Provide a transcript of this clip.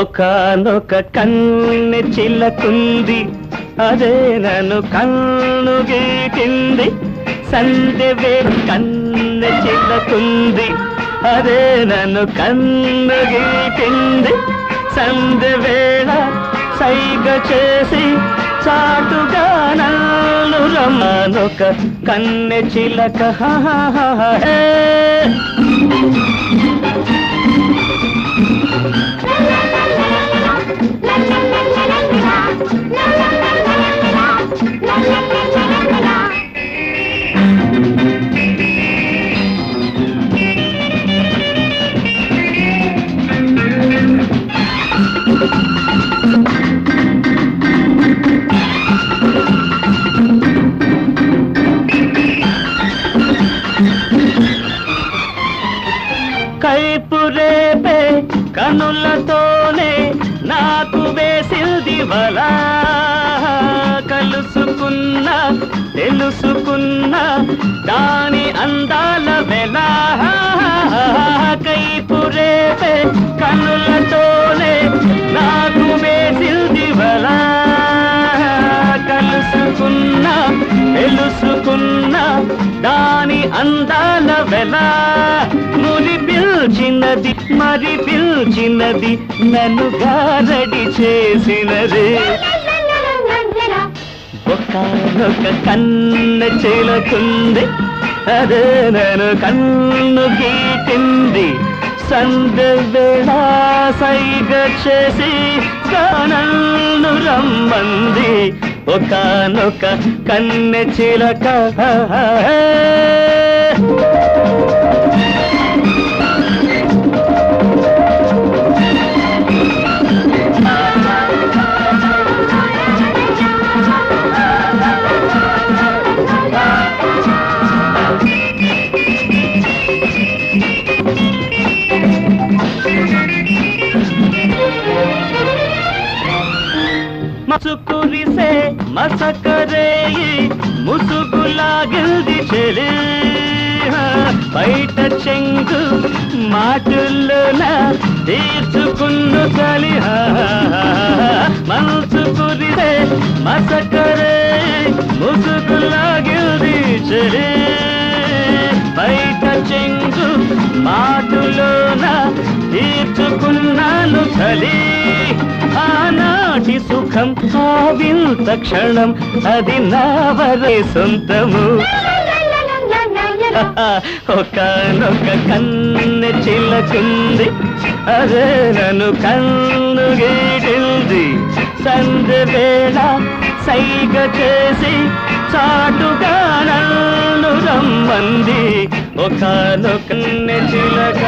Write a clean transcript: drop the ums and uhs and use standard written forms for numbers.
ఒకనొక కన్నె చిలకుంది, అదే నన్ను కన్ను గీటింది. సందెవే కన్నె చిలకుంది, అదే నన్ను కన్ను గీటింది. సందెవేళ సైగ చేసి చాటుగా నన్ను రమ్మనొక కన్నె చిలక. కైపురేపే కనులతోనే నాకు వేసింది వలా. కలుసుకున్నా తెలుసుకున్నా దాని అందాల వెలా. కైపురేపే కనులతోనే నాకు వేసింది వలా. కలుసుకున్నా తెలుసుకున్నా దాని అందాల వెలా. మురి పిల్చినది మరి పిల్చినది నన్ను గారడి చేసినది. ఒకనొక కన్నె చిలకుంది, అదే నన్ను కన్ను గీటింది. సందెవేళ సైగ చేసి నన్ను రమ్మంది. ఒకనొక కన్నె చిలక. మసుకురిసే మసకరేయి ముసుగులాగిల్ది చెలి. బయట చెంగు మాటల్లోన తీర్చుకున్న చలి. మనసుకురిసే మసకరేయి ముసుగులాగిల్ది చెలి. బయట చెంగు మాటలోన తీర్చుకున్నాను చలి. ఆనాటి సుఖం ఆ వింత క్షణం అది నా వరే సొంతము. ఒకనొక కన్నె చిలకుంది, అదే నన్ను కన్ను గీటింది. సందెవేళ సైగ చేసి చాటుగా నన్ను రమ్మంది. ఒకనొక కన్నె చిలక.